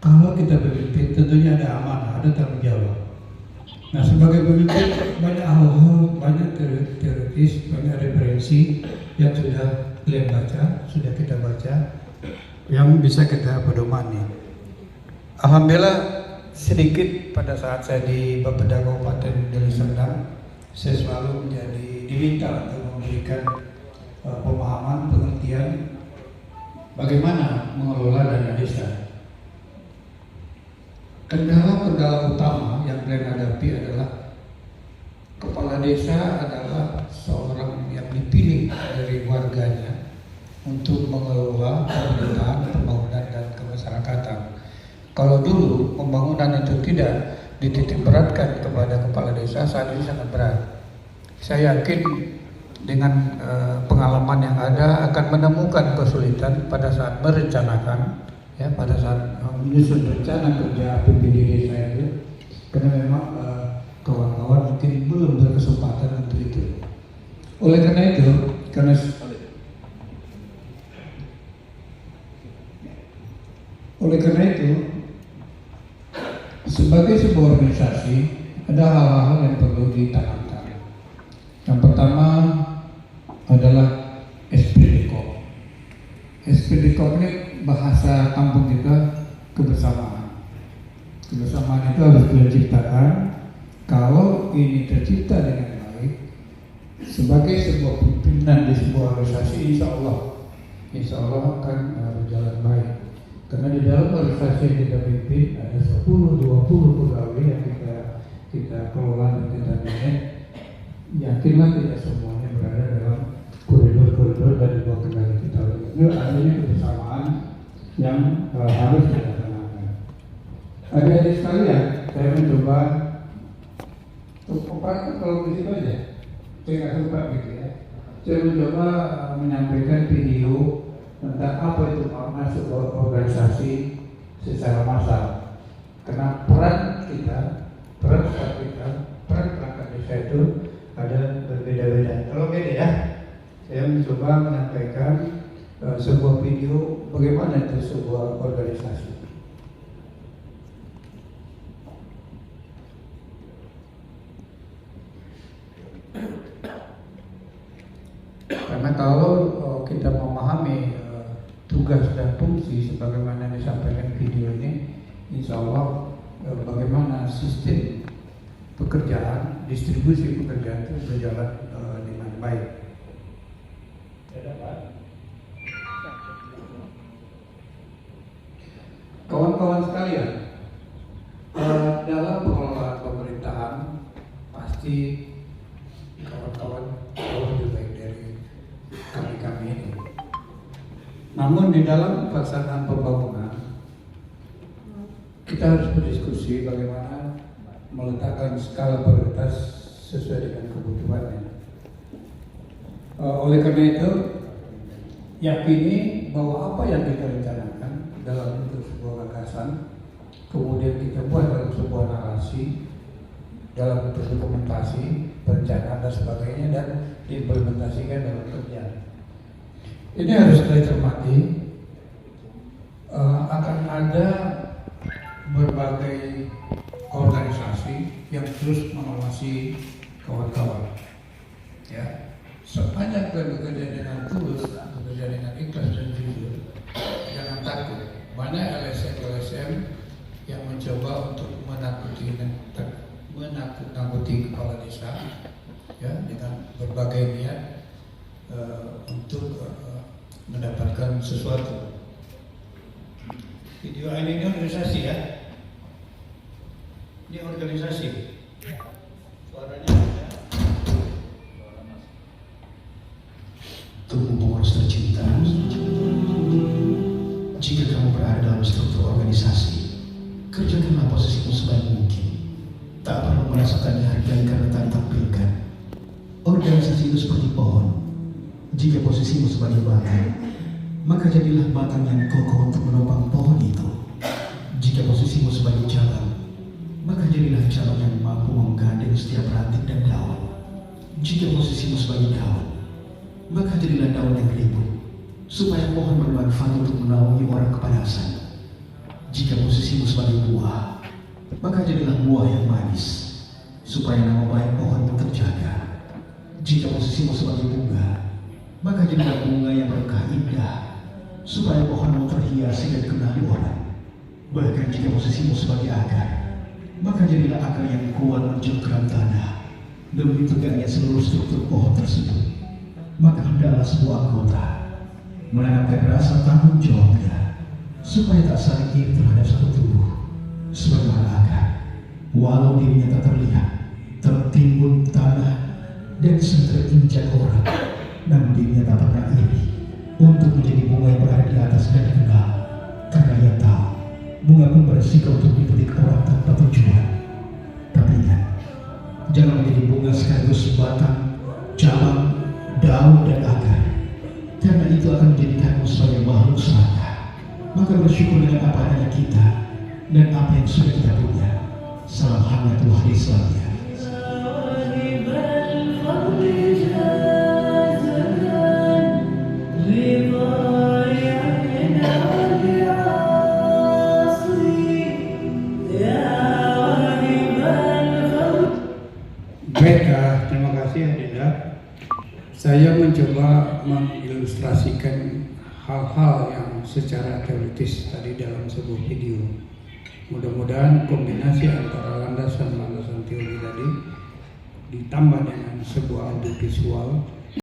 Kalau kita pemimpin tentunya ada amanah, ada tanggung jawab. Nah, sebagai pemimpin banyak hal-hal, banyak teoritis, banyak referensi yang sudah kalian baca, sudah kita baca, yang bisa kita pedomani. Alhamdulillah sedikit pada saat saya di Bapeda Kabupaten Deli Serdang, saya selalu diminta untuk memberikan pemahaman, pengertian bagaimana mengelola dana desa. Kendala utama yang kalian hadapi adalah kepala desa adalah seorang yang dipilih dari warganya untuk mengelola pemerintahan, pembangunan dan kemasyarakatan. Kalau dulu pembangunan itu tidak dititik beratkan kepada kepala desa, saat ini sangat berat. Saya yakin dengan pengalaman yang ada akan menemukan kesulitan pada saat merencanakan, ya, pada saat menyusun rencana kerja APBD desa itu, karena memang kawan-kawan mungkin belum berkesempatan untuk itu. Oleh karena itu, sebagai sebuah organisasi ada hal-hal yang perlu ditanamkan. Yang pertama adalah esprit de corps. Esprit de corps ini bahasa kampung kita kebersamaan. Kebersamaan itu harus kita ciptakan. Kalau ini tercipta dengan baik, sebagai sebuah pimpinan di sebuah organisasi, insya Allah akan berjalan baik. Karena di dalam organisasi yang kita pimpin ada 10-20 pegawai yang kita kelola dan kita manage. Yakinlah tidak semuanya berada dalam koridor dari dua kendali kita. Itu adanya kebersamaan yang harus kita tanamkan. Adik-adik sekalian, saya mencoba kalau di situ aja, saya nggak suka gitu ya. Saya mencoba menyampaikan video tentang apa itu makna sebuah organisasi secara massal. Karena peran perangkat desa itu ada berbeda-beda. Kalau beda ya, saya mencoba menyampaikan sebuah video bagaimana itu sebuah organisasi. Karena kalau kita memahami tugas dan fungsi sebagaimana disampaikan video ini, insya Allah bagaimana sistem pekerjaan, distribusi pekerjaan itu berjalan dengan baik. Kawan-kawan sekalian, dalam pengelolaan pemerintahan pasti kawan-kawan jauh lebih baik dari kami ini. Namun di dalam pelaksanaan pembangunan kita harus berdiskusi bagaimana meletakkan skala prioritas sesuai dengan kebutuhannya. Oleh karena itu, yakini bahwa apa yang kita rencanakan dalam bentuk sebuah gagasan, kemudian kita buat dalam sebuah narasi, dalam bentuk dokumentasi, perencanaan dan sebagainya, dan diimplementasikan dalam kerja. Ini harus kita cermati. Akan ada berbagai organisasi yang terus mengawasi kawan-kawan. Ya, sepanjang kita bekerja dengan tulus, bekerja dengan ikhlas dan jujur, jangan takut. Banyak LSM yang mencoba untuk menakut-nakuti kepala desa, ya, dengan berbagai niat untuk mendapatkan sesuatu. Video ini organisasi ya. Ini organisasi. Suaranya ada. Tubuh pengurus tercinta, jika kamu berada dalam struktur organisasi, kerjakanlah posisimu sebaik mungkin. Tak perlu merasakan dihargai karena tak ditampilkan. Organisasi itu seperti pohon. Jika posisimu sebagai batang, maka jadilah batang yang kokoh untuk menopang pohon itu. Jika posisimu sebagai cabang, maka jadilah cabang yang mampu menggandeng setiap ranting dan daun. Jika posisimu sebagai daun, maka jadilah daun yang ribut, supaya pohon bermanfaat untuk menaungi orang kepanasan. Jika posisi posisimu sebagai buah, maka jadilah buah yang manis, supaya nama baik pohonmu terjaga. Jika posisimu sebagai bunga, maka jadilah bunga yang berkah indah, supaya pohonmu terhiasi dan dikenali orang. Bahkan jika posisimu sebagai akar, maka jadilah akar yang kuat mencengkeram tanah demi tegaknya seluruh struktur pohon tersebut. Maka hendaklah sebuah anggota menanamkan rasa tanggung jawabnya, supaya tak saling iri terhadap satu tubuh. Sebagaimana akar, walau dirinya tak terlihat, tertimbun tanah dan sering terinjak orang, namun dirinya tak pernah iri untuk menjadi bunga yang berada di atas dan dikenal, karena ia tahu bunga pun beresiko untuk dipetik orang tanpa tujuan. Tapi ingat, jangan menjadi bunga sekaligus batang, cabang, daun dan akar, karena itu akan menjadikanmu sebagai makhluk serakah. Maka bersyukur dengan apa adanya kita dan apa yang sudah kita punya. Salam hangat wahai Islamia. Baik, terima kasih Adinda. Saya mencoba mengilustrasikan hal-hal yang secara teoritis tadi dalam sebuah video. Mudah-mudahan kombinasi antara landasan teori tadi ditambah dengan sebuah audiovisual